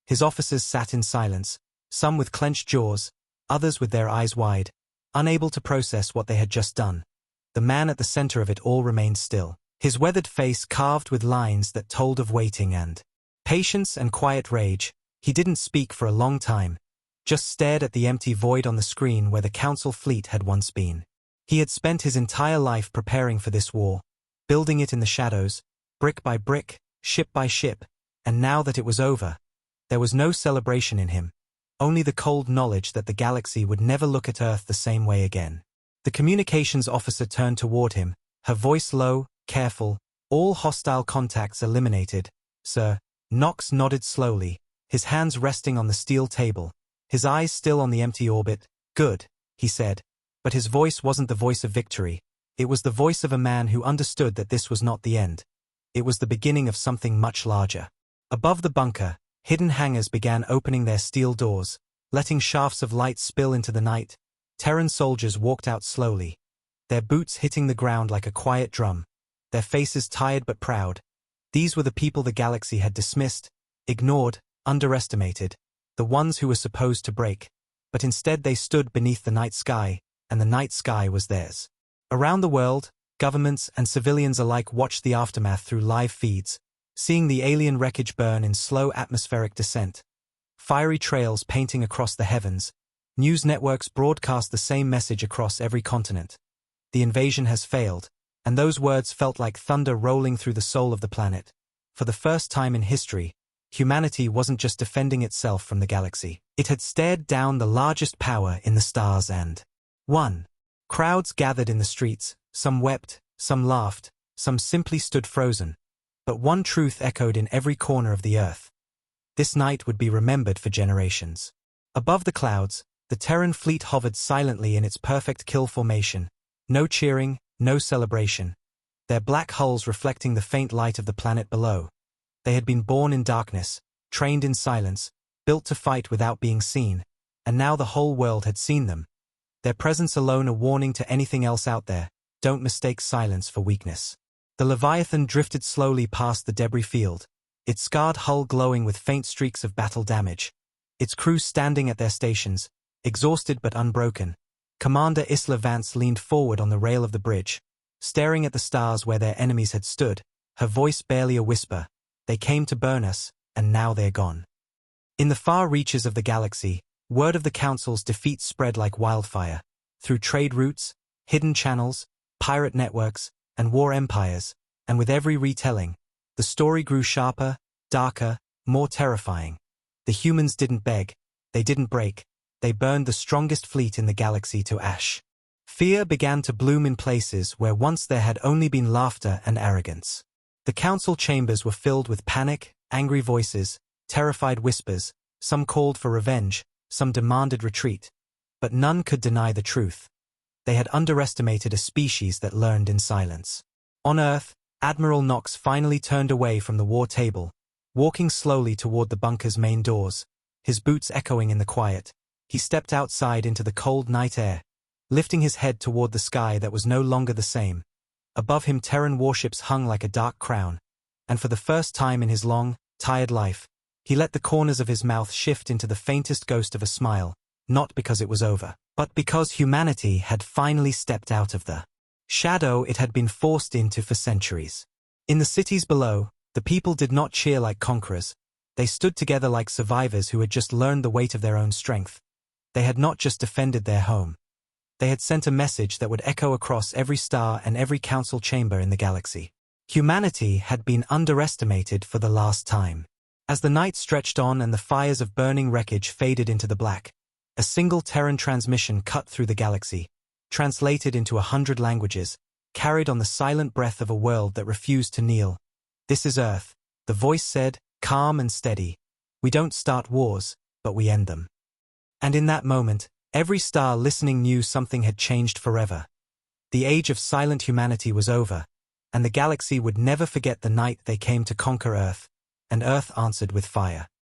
His officers sat in silence, some with clenched jaws, others with their eyes wide, unable to process what they had just done. The man at the center of it all remained still, his weathered face carved with lines that told of waiting and patience and quiet rage. He didn't speak for a long time, just stared at the empty void on the screen where the council fleet had once been. He had spent his entire life preparing for this war, building it in the shadows, brick by brick, ship by ship, and now that it was over, there was no celebration in him, only the cold knowledge that the galaxy would never look at Earth the same way again. The communications officer turned toward him, her voice low, careful, all hostile contacts eliminated. "Sir." Knox nodded slowly, his hands resting on the steel table, his eyes still on the empty orbit. "Good," he said, but his voice wasn't the voice of victory. It was the voice of a man who understood that this was not the end. It was the beginning of something much larger. Above the bunker, Hidden hangars began opening their steel doors, letting shafts of light spill into the night. Terran soldiers walked out slowly, their boots hitting the ground like a quiet drum, their faces tired but proud. These were the people the galaxy had dismissed, ignored, underestimated, the ones who were supposed to break. But instead they stood beneath the night sky, and the night sky was theirs. Around the world, governments and civilians alike watched the aftermath through live feeds, seeing the alien wreckage burn in slow atmospheric descent. Fiery trails painting across the heavens, news networks broadcast the same message across every continent. The invasion has failed, and those words felt like thunder rolling through the soul of the planet. For the first time in history, humanity wasn't just defending itself from the galaxy. It had stared down the largest power in the stars and won. Crowds gathered in the streets, some wept, some laughed, some simply stood frozen. But one truth echoed in every corner of the earth. This night would be remembered for generations. Above the clouds, the Terran fleet hovered silently in its perfect kill formation. No cheering, no celebration. Their black hulls reflecting the faint light of the planet below. They had been born in darkness, trained in silence, built to fight without being seen, and now the whole world had seen them. Their presence alone a warning to anything else out there. Don't mistake silence for weakness. The Leviathan drifted slowly past the debris field, its scarred hull glowing with faint streaks of battle damage. Its crew standing at their stations, exhausted but unbroken. Commander Isla Vance leaned forward on the rail of the bridge, staring at the stars where their enemies had stood, her voice barely a whisper. They came to burn us, and now they're gone. In the far reaches of the galaxy, word of the Council's defeat spread like wildfire, through trade routes, hidden channels, pirate networks, and war empires, and with every retelling, the story grew sharper, darker, more terrifying. The humans didn't beg, they didn't break, they burned the strongest fleet in the galaxy to ash. Fear began to bloom in places where once there had only been laughter and arrogance. The council chambers were filled with panic, angry voices, terrified whispers. Some called for revenge, some demanded retreat. But none could deny the truth. They had underestimated a species that learned in silence. On Earth, Admiral Knox finally turned away from the war table, walking slowly toward the bunker's main doors, his boots echoing in the quiet. He stepped outside into the cold night air, lifting his head toward the sky that was no longer the same. Above him Terran warships hung like a dark crown, and for the first time in his long, tired life, he let the corners of his mouth shift into the faintest ghost of a smile, not because it was over, but because humanity had finally stepped out of the shadow it had been forced into for centuries. In the cities below, the people did not cheer like conquerors. They stood together like survivors who had just learned the weight of their own strength. They had not just defended their home. They had sent a message that would echo across every star and every council chamber in the galaxy. Humanity had been underestimated for the last time. As the night stretched on and the fires of burning wreckage faded into the black, a single Terran transmission cut through the galaxy, translated into 100 languages, carried on the silent breath of a world that refused to kneel. "This is Earth," the voice said, calm and steady. "We don't start wars, but we end them." And in that moment, every star listening knew something had changed forever. The age of silent humanity was over, and the galaxy would never forget the night they came to conquer Earth, and Earth answered with fire.